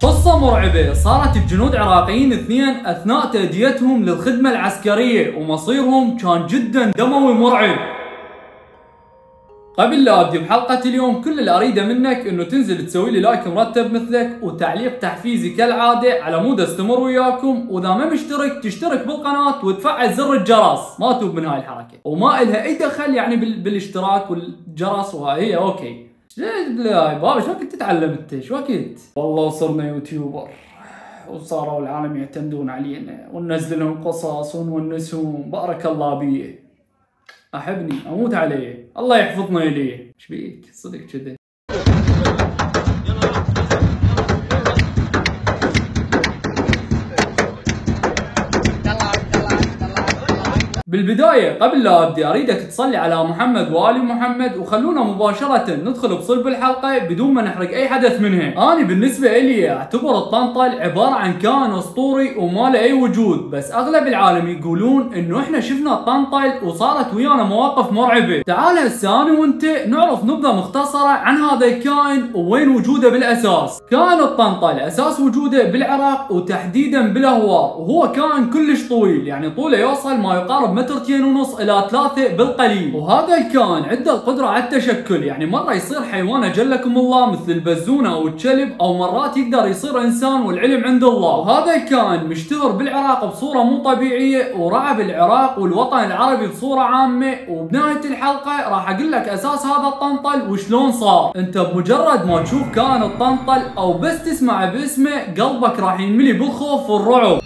قصة مرعبة صارت بجنود عراقيين اثنين أثناء تأديتهم للخدمة العسكرية، ومصيرهم كان جدا دموي مرعب. قبل لا ابدي بحلقة اليوم، كل اللي اريده منك انه تنزل تسوي لي لايك مرتب مثلك وتعليق تحفيزي كالعادة على مود استمر وياكم، واذا ما مشترك تشترك بالقناة وتفعل زر الجرس، ما توب من هاي الحركة وما الها اي دخل يعني بالاشتراك والجرس وهي اوكي. لا بابا شو وقت تتعلم انت؟ شو وقت؟ والله صرنا يوتيوبر وصاروا العالم يعتمدون علينا وننزل لهم قصص ونونسهم، بارك الله بيه. احبني اموت عليه، الله يحفظنا اليه. ايش بيك صدق كذا؟ بالبداية قبل لا ابدي اريدك تصلي على محمد وآل محمد، وخلونا مباشرة ندخل بصلب الحلقة بدون ما نحرق اي حدث منها. انا بالنسبة الي اعتبر الطنطل عبارة عن كائن اسطوري وما له اي وجود، بس اغلب العالم يقولون انه احنا شفنا الطنطل وصارت ويانا مواقف مرعبة. تعال هسه انا وانت نعرف نبذة مختصرة عن هذا الكائن ووين وجوده بالاساس. كائن الطنطل اساس وجوده بالعراق وتحديدا بالاهوار، وهو كائن كلش طويل، يعني طوله يوصل ما يقارب مترتين ونص الى 3 بالقليل. وهذا الكائن عنده القدرة على التشكل، يعني مرة يصير حيوان اجلكم الله مثل البزونة او الكلب، او مرات يقدر يصير انسان والعلم عند الله. وهذا الكائن مشتهر بالعراق بصورة مو طبيعية ورعب العراق والوطن العربي بصورة عامة. وبنهاية الحلقة راح اقول لك اساس هذا الطنطل وشلون صار. انت بمجرد ما تشوف كائن الطنطل او بس تسمع باسمه قلبك راح ينملي بالخوف والرعب.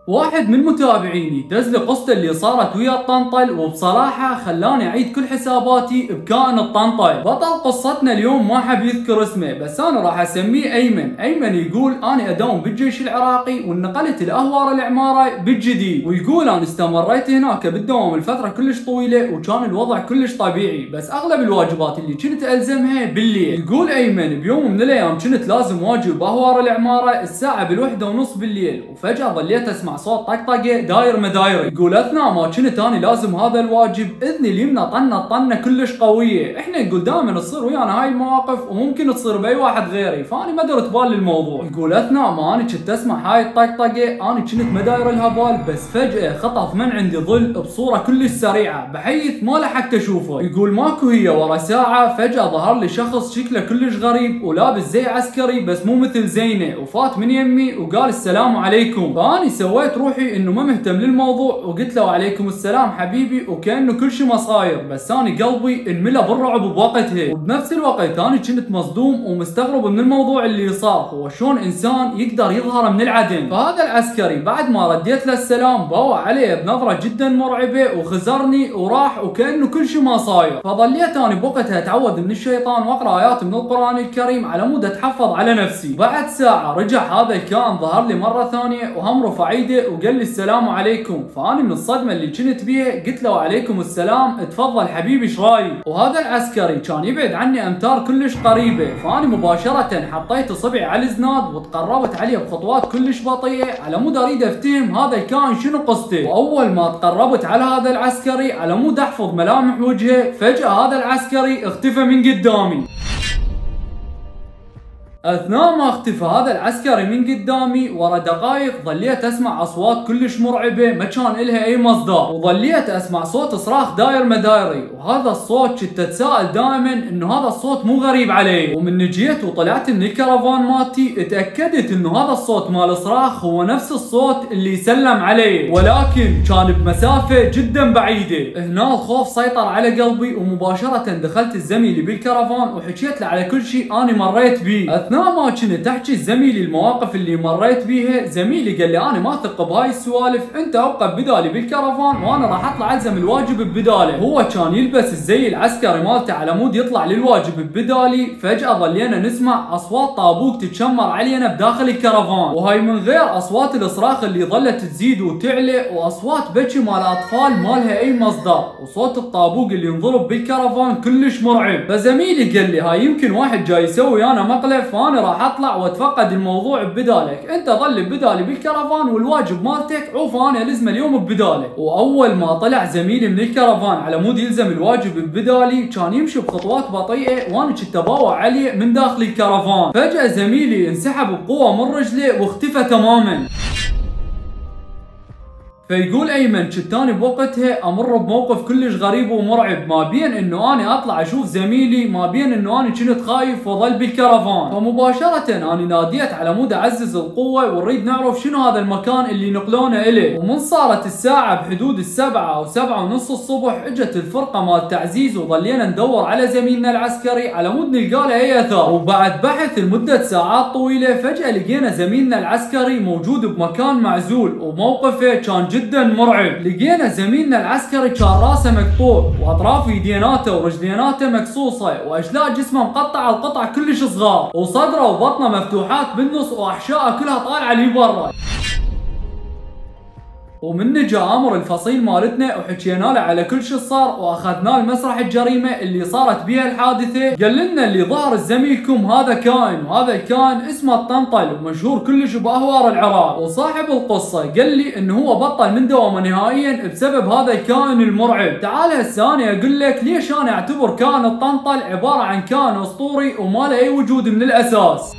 واحد من متابعيني دز لي قصته اللي صارت ويا الطنطل، وبصراحة خلاني اعيد كل حساباتي بكائن الطنطل. بطل قصتنا اليوم ما حب يذكر اسمه، بس انا راح اسميه ايمن. ايمن يقول انا اداوم بالجيش العراقي ونقلت لاهوار العمارة بالجديد، ويقول انا استمريت هناك بالدوام لفترة كلش طويلة وكان الوضع كلش طبيعي، بس اغلب الواجبات اللي كنت الزمها بالليل. يقول ايمن بيوم من الايام كنت لازم واجب باهوار العمارة الساعة بال1:30 بالليل، وفجأة ظليت اسمع صوت طقطقه داير مداير. يقول اثناء ما كنت اني لازم هذا الواجب اذني اليمنى طنه كلش قويه. احنا يقول دائما تصير ويانا هاي المواقف وممكن تصير باي واحد غيري، فاني ما درت بال للموضوع. يقول اثناء ما انا كنت اسمع هاي الطقطقه انا كنت ما داير لها بال، بس فجاه خطف من عندي ظل بصوره كلش سريعه بحيث ما لحقت اشوفه. يقول ماكو هي ورا ساعه فجاه ظهر لي شخص شكله كلش غريب ولابس زي عسكري بس مو مثل زينه، وفات من يمي وقال السلام عليكم. فاني سويت روحي انه ما مهتم للموضوع وقلت له وعليكم السلام حبيبي، وكانه كل شيء ما صاير، بس انا قلبي انملى بالرعب بوقتها. وبنفس الوقت انا كنت مصدوم ومستغرب من الموضوع اللي صار، هو شلون انسان يقدر يظهر من العدم. فهذا العسكري بعد ما رديت له السلام بوى عليه بنظره جدا مرعبه وخزرني وراح وكانه كل شيء ما صاير. فظليت انا بوقتها اتعوذ من الشيطان واقرا ايات من القران الكريم على مود اتحفظ على نفسي. بعد ساعه رجع هذا الكائن ظهر لي مره ثانيه وهم رفع ايده وقال لي السلام عليكم. فاني من الصدمه اللي كنت بيها قلت له وعليكم السلام تفضل حبيبي ايش رايك. وهذا العسكري كان يبعد عني امتار كلش قريبه، فاني مباشره حطيت اصبعي على الزناد وتقربت عليه بخطوات كلش بطيئه على مود اريد افتهم هذا الكائن شنو قصته. واول ما تقربت على هذا العسكري على مود احفظ ملامح وجهه، فجاه هذا العسكري اختفى من قدامي. اثناء ما اختفى هذا العسكري من قدامي ورا دقائق ظليت اسمع اصوات كلش مرعبه ما كان الها اي مصدر، وظليت اسمع صوت صراخ داير مدايري. وهذا الصوت كنت اتساءل دائما انه هذا الصوت مو غريب علي، ومن جيت وطلعت من الكرفان مالتي اتاكدت انه هذا الصوت مال صراخ هو نفس الصوت اللي سلم علي، ولكن كان بمسافه جدا بعيده. هنا الخوف سيطر على قلبي ومباشره دخلت الزميلي بالكرفان وحكيت له على كل شيء انا مريت بيه. اثناء ما كنت احكي زميلي المواقف اللي مريت بيها، زميلي قال لي انا ما اثق بهاي السوالف، انت ابقى ببدالي بالكرفان وانا راح اطلع الزم الواجب ببداله. هو كان يلبس الزي العسكري مالته على مود يطلع للواجب ببدالي. فجأة ظلينا نسمع اصوات طابوق تتشمر علينا بداخل الكرفان، وهاي من غير اصوات الصراخ اللي ظلت تزيد وتعلى، واصوات بكي مال اطفال ما لها اي مصدر، وصوت الطابوق اللي انضرب بالكرفان كلش مرعب. فزميلي قال لي هاي يمكن واحد جاي يسوي انا مقلب، فانا راح اطلع واتفقد الموضوع ببدالك، انت ظل ببدالي بالكرفان والواجب مالتك عوف انا الزمه اليوم ببدالك. واول ما طلع زميلي من الكرفان على مود يلزم الواجب ببدالي كان يمشي بخطوات بطيئه وانا كنت اباوع عليه من داخل الكرفان. فجأة زميلي انسحب بقوه من رجله واختفى تماما. فيقول ايمن كنت اني بوقتها امر بموقف كلش غريب ومرعب، ما بين انه اني اطلع اشوف زميلي ما بين انه اني كنت خايف واظل بالكرفان. فمباشرة اني ناديت على مود اعزز القوة ونريد نعرف شنو هذا المكان اللي نقلونه اليه. ومن صارت الساعة بحدود السبعة او 7:30 الصبح اجت الفرقة مال تعزيز وظلينا ندور على زميلنا العسكري على مود نلقى له اي اثار. وبعد بحث لمدة ساعات طويلة فجأة لقينا زميلنا العسكري موجود بمكان معزول وموقفه كان جدا مرعب. لقينا زميلنا العسكري كان راسه مقطوع واطراف يديناته ورجليناته مكسوصه واجزاء جسمه مقطعه القطع كلش صغار وصدره وبطنه مفتوحات بالنص واحشائه كلها طالعه لي برا. ومن جاء امر الفصيل مالتنا وحكينا له على كل شيء صار واخذناه لمسرح الجريمه اللي صارت بها الحادثه. قال لنا اللي ظهر زميلكم هذا كائن وهذا الكائن اسمه الطنطل ومشهور كلش باهوار العراق. وصاحب القصه قال لي انه هو بطل من دوامه نهائيا بسبب هذا الكائن المرعب. تعال هسه انا اقول لك ليش انا اعتبر كائن الطنطل عباره عن كائن اسطوري وما له اي وجود من الاساس.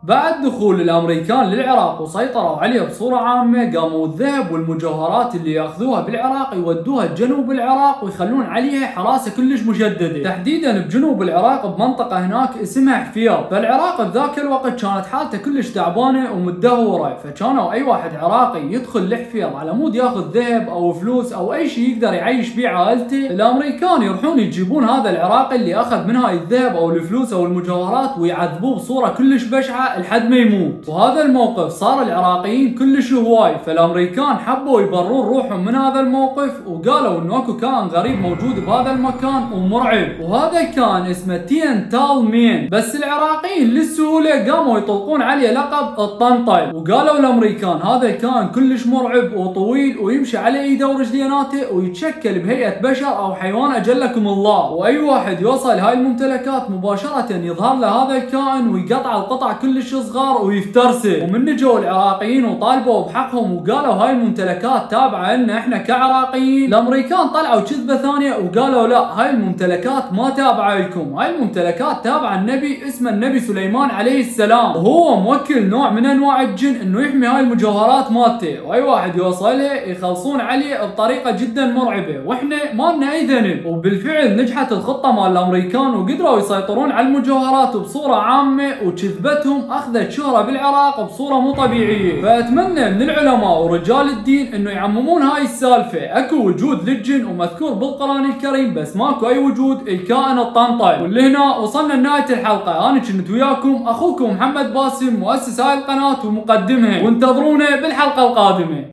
بعد دخول الامريكان للعراق وسيطروا عليه بصوره عامه قاموا الذهب والمجوهرات اللي ياخذوها بالعراق يودوها لجنوب العراق ويخلون عليها حراسه كلش مشدده، تحديدا بجنوب العراق بمنطقه هناك اسمها حفير. فالعراق بذاك الوقت كانت حالته كلش تعبانه ومدهوره، فكانوا اي واحد عراقي يدخل لحفير على مود ياخذ ذهب او فلوس او اي شيء يقدر يعيش بيه عائلته، الامريكان يروحون يجيبون هذا العراقي اللي اخذ من هاي الذهب او الفلوس او المجوهرات ويعذبوه بصوره كلش بشعه لحد ما يموت. وهذا الموقف صار العراقيين كلش هواي، فالامريكان حبوا يبرون روحهم من هذا الموقف وقالوا انه اكو كائن غريب موجود بهذا المكان ومرعب، وهذا كان اسمه تين تال مين. بس العراقيين للسهوله قاموا يطلقون عليه لقب الطنطل، وقالوا الامريكان هذا كائن كلش مرعب وطويل ويمشي على ايده ورجليناته ويتشكل بهيئه بشر او حيوان اجلكم الله، واي واحد يوصل هاي الممتلكات مباشره يظهر له هذا الكائن ويقطع القطع كلش صغار ويفترسه. ومن جو العراقيين وطالبوا بحقهم وقالوا هاي الممتلكات تابعه لنا احنا كعراقيين، الامريكان طلعوا كذبه ثانيه وقالوا لا هاي الممتلكات ما تابعه لكم، هاي الممتلكات تابعه النبي اسمه النبي سليمان عليه السلام، وهو موكل نوع من انواع الجن انه يحمي هاي المجوهرات مالته، واي واحد يوصلها يخلصون عليه بطريقه جدا مرعبه واحنا ما لنا اي ذنب. وبالفعل نجحت الخطه مال الامريكان وقدروا يسيطرون على المجوهرات بصوره عامه، وكذبتهم اخذت شهرة بالعراق بصورة مو طبيعية. فأتمنى من العلماء ورجال الدين انه يعممون هاي السالفة. اكو وجود للجن ومذكور بالقرآن الكريم بس ماكو اي وجود الكائن الطنطل. ولهنا وصلنا لنهاية الحلقة، انا كنت وياكم اخوكم محمد باسم مؤسس هاي القناة ومقدمها، وانتظرونا بالحلقة القادمة.